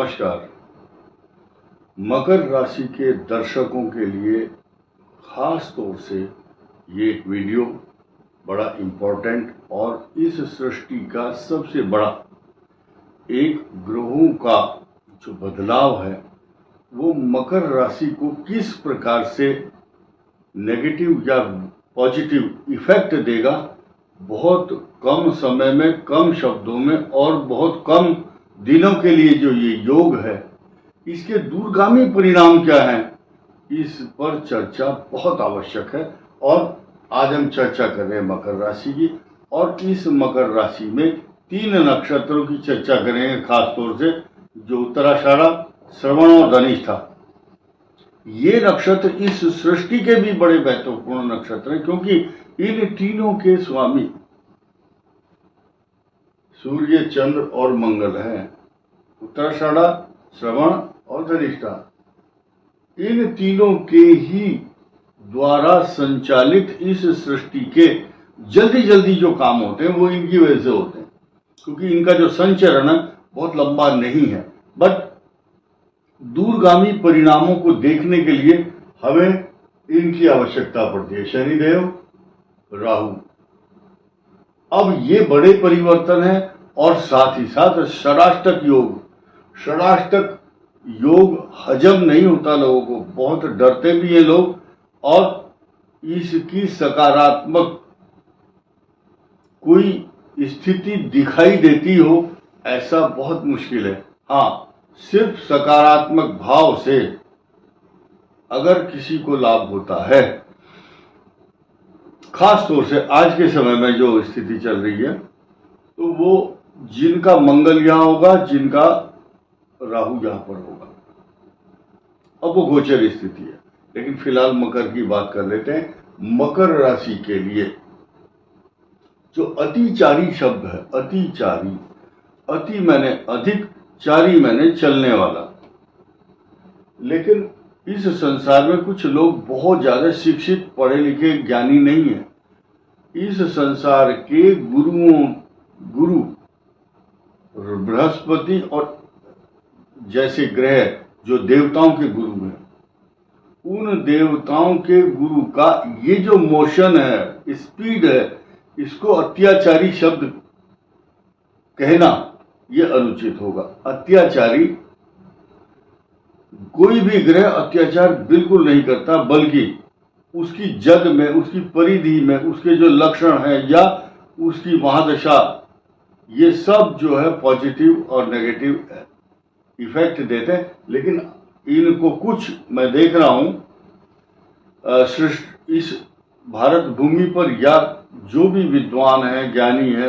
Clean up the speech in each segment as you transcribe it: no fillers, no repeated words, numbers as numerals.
नमस्कार। मकर राशि के दर्शकों के लिए खास तौर से ये एक वीडियो बड़ा इम्पोर्टेंट और इस सृष्टि का सबसे बड़ा एक ग्रहों का जो बदलाव है वो मकर राशि को किस प्रकार से नेगेटिव या पॉजिटिव इफेक्ट देगा, बहुत कम समय में, कम शब्दों में और बहुत कम दिनों के लिए जो ये योग है, इसके दूरगामी परिणाम क्या हैं, इस पर चर्चा बहुत आवश्यक है। और आज हम चर्चा कर रहे हैं मकर राशि की, और इस मकर राशि में 3 नक्षत्रों की चर्चा करेंगे, खास तौर से जो उत्तराषाढ़ा, श्रवण और धनिष्ठा। ये नक्षत्र इस सृष्टि के भी बड़े महत्वपूर्ण नक्षत्र हैं, क्योंकि इन तीनों के स्वामी सूर्य, चंद्र और मंगल हैं। उत्तराषाढ़ा, श्रवण और धनिष्ठा, इन तीनों के ही द्वारा संचालित इस सृष्टि के जल्दी जल्दी जो काम होते हैं वो इनकी वजह से होते हैं, क्योंकि इनका जो संचरण है बहुत लंबा नहीं है। बट दूरगामी परिणामों को देखने के लिए हमें इनकी आवश्यकता पड़ती है। शनिदेव, राहु, अब ये बड़े परिवर्तन है। और साथ ही साथ षडाष्टक योग, षडाष्टक योग हजम नहीं होता लोगों को, बहुत डरते भी हैं लोग, और इसकी सकारात्मक कोई स्थिति दिखाई देती हो ऐसा बहुत मुश्किल है। हाँ, सिर्फ सकारात्मक भाव से अगर किसी को लाभ होता है, खास तौर से आज के समय में जो स्थिति चल रही है, तो वो जिनका मंगल यहां होगा, जिनका राहु यहां पर होगा, अब वो गोचर स्थिति है। लेकिन फिलहाल मकर की बात कर लेते हैं। मकर राशि के लिए जो अतिचारी शब्द है, अतिचारी, अति मैंने अधिक, चारी मैंने चलने वाला। लेकिन इस संसार में कुछ लोग बहुत ज्यादा शिक्षित, पढ़े लिखे, ज्ञानी नहीं है। इस संसार के गुरु बृहस्पति और जैसे ग्रह जो देवताओं के गुरु हैं, उन देवताओं के गुरु का ये जो मोशन है, स्पीड है, इसको अत्याचारी शब्द कहना ये अनुचित होगा। अत्याचारी, कोई भी ग्रह अत्याचार बिल्कुल नहीं करता, बल्कि उसकी जग में, उसकी परिधि में, उसके जो लक्षण हैं या उसकी महादशा, ये सब जो है पॉजिटिव और नेगेटिव इफेक्ट देते हैं। लेकिन इनको कुछ मैं देख रहा हूं इस भारत भूमि पर, या जो भी विद्वान है, ज्ञानी है,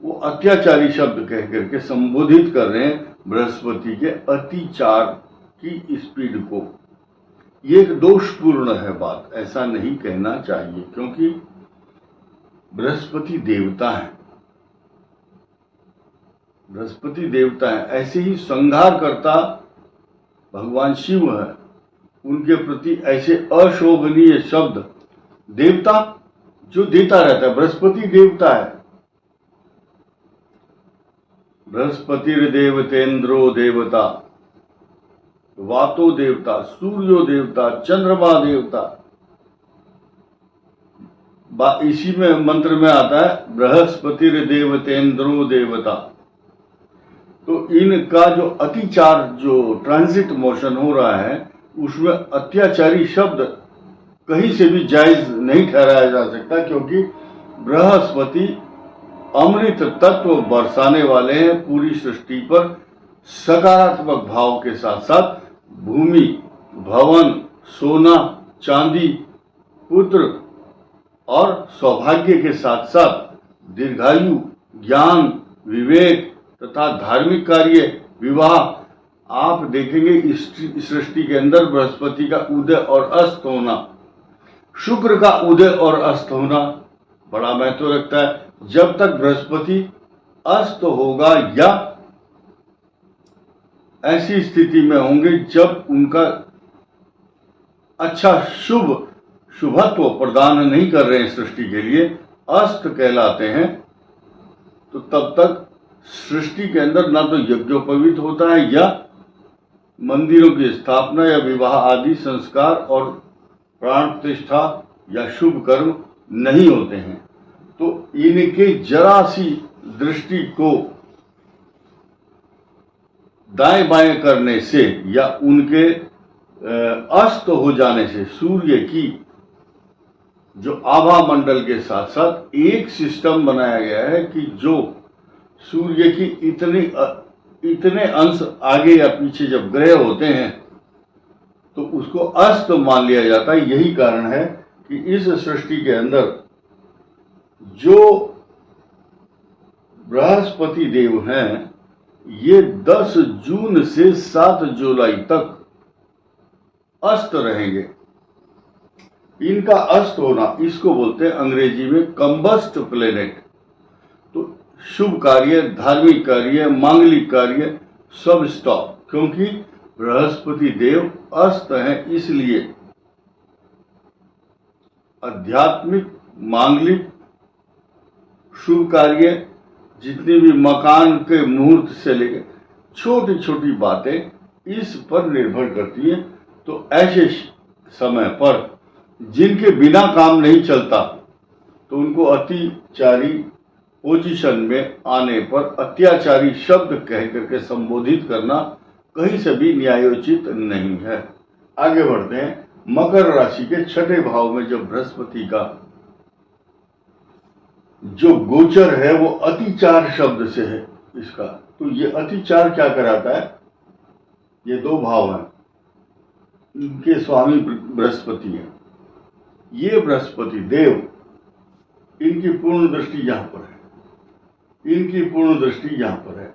वो अत्याचारी शब्द कह करके संबोधित कर रहे हैं बृहस्पति के अतिचार की स्पीड को। ये एक दोषपूर्ण है बात, ऐसा नहीं कहना चाहिए, क्योंकि बृहस्पति देवता है, बृहस्पति देवता है। ऐसे ही संहार करता भगवान शिव है, उनके प्रति ऐसे अशोभनीय शब्द देवता जो देता रहता है, बृहस्पति देवता है। बृहस्पतिर्देवतेन्द्रो देवता, वातो देवता, सूर्यो देवता, चंद्रमा देवता। इसी में मंत्र में आता है बृहस्पतिर्देवतेन्द्रो देवता। तो इनका जो अतिचार, जो ट्रांजिट मोशन हो रहा है, उसमें अत्याचारी शब्द कहीं से भी जायज नहीं ठहराया जा सकता, क्योंकि बृहस्पति अमृत तत्व बरसाने वाले हैं पूरी सृष्टि पर, सकारात्मक भाव के साथ साथ भूमि, भवन, सोना, चांदी, पुत्र और सौभाग्य के साथ साथ दीर्घायु, ज्ञान, विवेक तथा धार्मिक कार्य, विवाह। आप देखेंगे इस सृष्टि के अंदर बृहस्पति का उदय और अस्त होना, शुक्र का उदय और अस्त होना बड़ा महत्व रखता है। जब तक बृहस्पति अस्त होगा या ऐसी स्थिति में होंगे जब उनका अच्छा शुभत्व प्रदान नहीं कर रहे हैं सृष्टि के लिए, अस्त कहलाते हैं, तो तब तक सृष्टि के अंदर ना तो यज्ञोपवीत होता है या मंदिरों की स्थापना या विवाह आदि संस्कार और प्राण प्रतिष्ठा या शुभ कर्म नहीं होते हैं। तो इनके जरा सी दृष्टि को दाएं बाएं करने से या उनके अस्त हो जाने से सूर्य की जो आभा मंडल के साथ साथ एक सिस्टम बनाया गया है कि जो सूर्य की इतने अंश आगे या पीछे जब ग्रह होते हैं तो उसको अस्त मान लिया जाता है। यही कारण है कि इस सृष्टि के अंदर जो बृहस्पति देव हैं ये 10 जून से 7 जुलाई तक अस्त रहेंगे। इनका अस्त होना इसको बोलते हैं अंग्रेजी में कंबस्ट प्लेनेट। तो शुभ कार्य, धार्मिक कार्य, मांगलिक कार्य सब स्टॉप, क्योंकि बृहस्पति देव अस्त हैं। इसलिए आध्यात्मिक, मांगलिक, शुभ कार्य, जितनी भी मकान के मुहूर्त से लेकर छोटी छोटी बातें इस पर निर्भर करती हैं। तो ऐसे समय पर जिनके बिना काम नहीं चलता तो उनको अतिचारी पोजीशन में आने पर अत्याचारी शब्द कह करके संबोधित करना कहीं से भी न्यायोचित नहीं है। आगे बढ़ते हैं। मकर राशि के छठे भाव में जब बृहस्पति का जो गोचर है वो अतिचार शब्द से है इसका, तो ये अतिचार क्या कराता है? ये 2 भाव हैं, इनके स्वामी बृहस्पति हैं। ये बृहस्पति देव, इनकी पूर्ण दृष्टि यहां पर है, इनकी पूर्ण दृष्टि यहां पर है।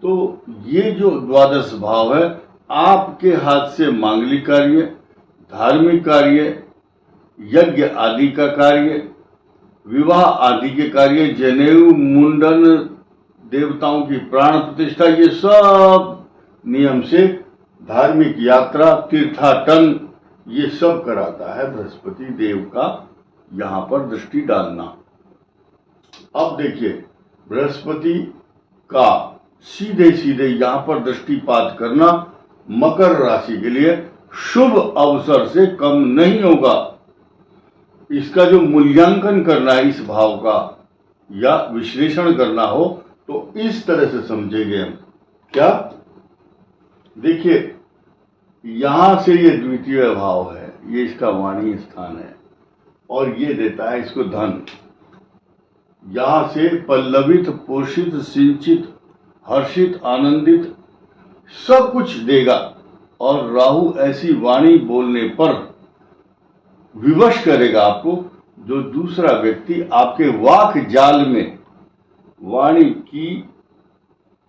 तो ये जो द्वादश भाव है आपके हाथ से मांगलिक कार्य, धार्मिक कार्य, यज्ञ आदि का कार्य, विवाह आदि के कार्य, जनेऊ, मुंडन, देवताओं की प्राण प्रतिष्ठा, ये सब नियम से धार्मिक यात्रा, तीर्थाटन, ये सब कराता है बृहस्पति देव का यहां पर दृष्टि डालना। अब देखिए बृहस्पति का सीधे सीधे यहां पर दृष्टिपात करना मकर राशि के लिए शुभ अवसर से कम नहीं होगा। इसका जो मूल्यांकन करना है इस भाव का या विश्लेषण करना हो तो इस तरह से समझेंगे हम। क्या? देखिए यहां से ये द्वितीय भाव है, ये इसका वाणी स्थान है और ये देता है इसको धन। यहां से पल्लवित, पोषित, सिंचित, हर्षित, आनंदित सब कुछ देगा। और राहु ऐसी वाणी बोलने पर विवश करेगा आपको, जो दूसरा व्यक्ति आपके वाक जाल में वाणी की,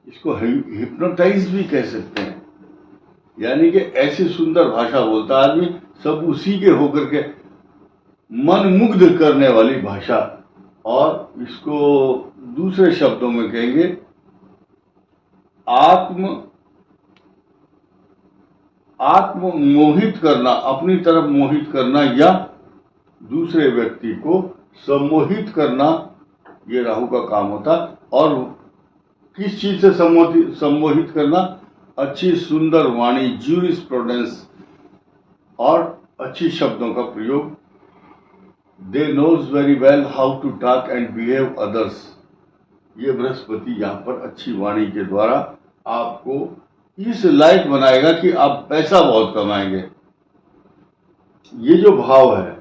इसको हिप्नोटाइज भी कह सकते हैं, यानी कि ऐसी सुंदर भाषा बोलता आदमी, सब उसी के होकर के मन मुग्ध करने वाली भाषा। और इसको दूसरे शब्दों में कहेंगे आत्म मोहित करना, अपनी तरफ मोहित करना या दूसरे व्यक्ति को सम्मोहित करना, ये राहु का काम होता। और किस चीज से सम्मोहित करना? अच्छी सुंदर वाणी, ज्यूरिस्प्रूडेंस और अच्छी शब्दों का प्रयोग। They knows very well how to talk and behave others. ये बृहस्पति यहाँ पर अच्छी वाणी के द्वारा आपको इस लायक बनाएगा कि आप पैसा बहुत कमाएंगे। ये जो भाव है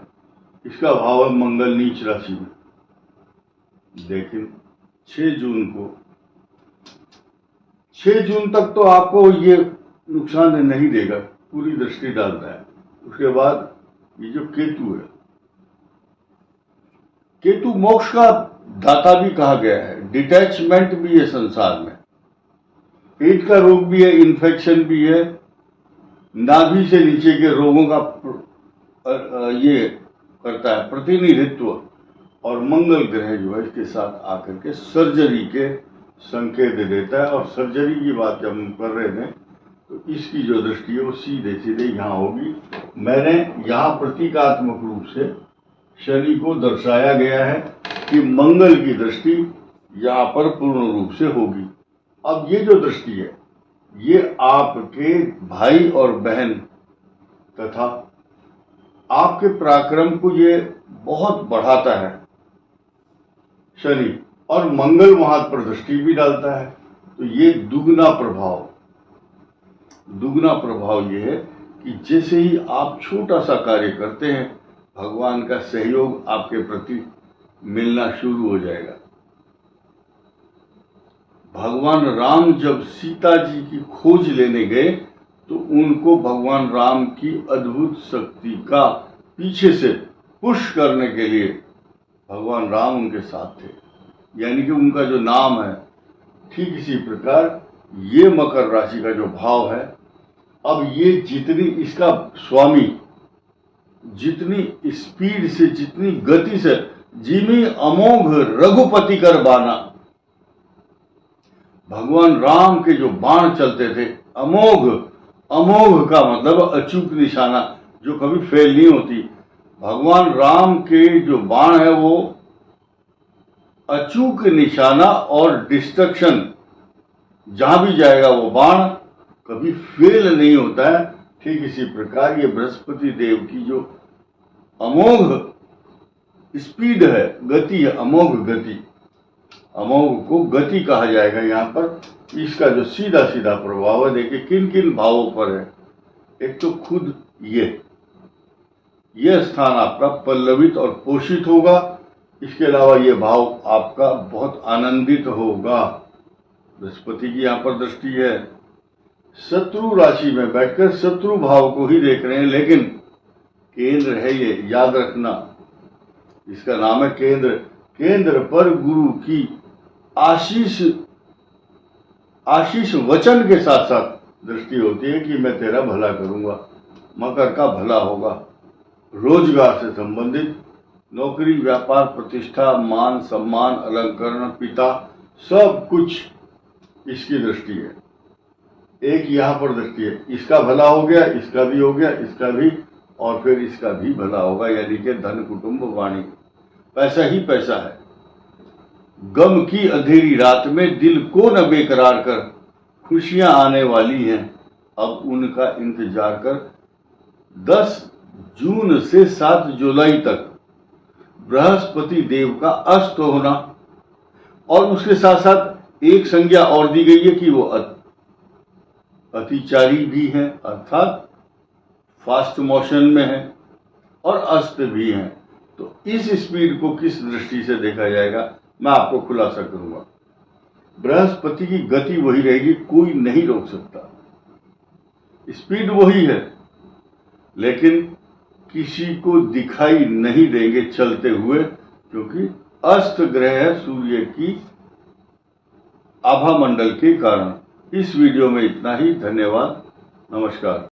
इसका भाव है मंगल नीच राशि में। लेकिन 6 जून तक तो आपको ये नुकसान नहीं देगा, पूरी दृष्टि डालता है। उसके बाद ये जो केतु है, केतु मोक्ष का दाता भी कहा गया है, डिटैचमेंट भी है संसार में, पेट का रोग भी है, इन्फेक्शन भी है, नाभि से नीचे के रोगों का ये करता है प्रतिनिधित्व। और मंगल ग्रह जो है इसके साथ आकर के सर्जरी के संकेत देता है। और सर्जरी की बात जब हम कर रहे थे तो इसकी जो दृष्टि है वो सीधे सीधे यहाँ होगी। मैंने यहाँ प्रतीकात्मक रूप से शनि को दर्शाया गया है कि मंगल की दृष्टि यहाँ पर पूर्ण रूप से होगी। अब ये जो दृष्टि है ये आपके भाई और बहन तथा आपके पराक्रम को ये बहुत बढ़ाता है शनि, और मंगल वहां पर दृष्टि भी डालता है। तो ये दुगना प्रभाव ये है कि जैसे ही आप छोटा सा कार्य करते हैं भगवान का सहयोग आपके प्रति मिलना शुरू हो जाएगा। भगवान राम जब सीता जी की खोज लेने गए तो उनको भगवान राम की अद्भुत शक्ति का पीछे से पुश करने के लिए भगवान राम उनके साथ थे, यानी कि उनका जो नाम है। ठीक इसी प्रकार ये मकर राशि का जो भाव है, अब ये जितनी इसका स्वामी जितनी स्पीड से जितनी गति से जिमी अमोघ रघुपति कर बाना, भगवान राम के जो बाण चलते थे अमोघ का मतलब अचूक निशाना, जो कभी फेल नहीं होती। भगवान राम के जो बाण है वो अचूक निशाना और डिस्ट्रक्शन, जहां भी जाएगा वो बाण कभी फेल नहीं होता है। ठीक इसी प्रकार ये बृहस्पति देव की जो अमोघ स्पीड है, गति है, अमोघ गति, अमोघ को गति कहा जाएगा यहाँ पर। इसका जो सीधा सीधा प्रभाव है, देखिए किन किन भावों पर है। एक तो खुद यह स्थान आपका पल्लवित और पोषित होगा। इसके अलावा यह भाव आपका बहुत आनंदित होगा। बृहस्पति की यहाँ पर दृष्टि है, शत्रु राशि में बैठकर शत्रु भाव को ही देख रहे हैं, लेकिन केंद्र है ये, याद रखना, इसका नाम है केंद्र। केंद्र पर गुरु की आशीष वचन के साथ साथ दृष्टि होती है कि मैं तेरा भला करूंगा, मकर का भला होगा। रोजगार से संबंधित नौकरी, व्यापार, प्रतिष्ठा, मान सम्मान, अलंकरण, पिता, सब कुछ इसकी दृष्टि है। एक यहाँ पर दृष्टि है, इसका भला हो गया, इसका भी हो गया, इसका भी, और फिर इसका भी भला होगा, यानी कि धन, कुटुंब, वाणी, पैसा ही पैसा है। गम की अंधेरी रात में दिल को न बेकरार कर, खुशियां आने वाली हैं, अब उनका इंतजार कर। 10 जून से 7 जुलाई तक बृहस्पति देव का अस्त होना, और उसके साथ साथ एक संज्ञा और दी गई है कि वो अतिचारी भी है, अर्थात फास्ट मोशन में है, और अस्त भी है। तो इस स्पीड को किस दृष्टि से देखा जाएगा, मैं आपको खुलासा करूंगा। बृहस्पति की गति वही रहेगी, कोई नहीं रोक सकता। स्पीड वही है, लेकिन किसी को दिखाई नहीं देंगे चलते हुए, क्योंकि अस्त ग्रह है सूर्य की आभा मंडल के कारण। इस वीडियो में इतना ही। धन्यवाद, नमस्कार।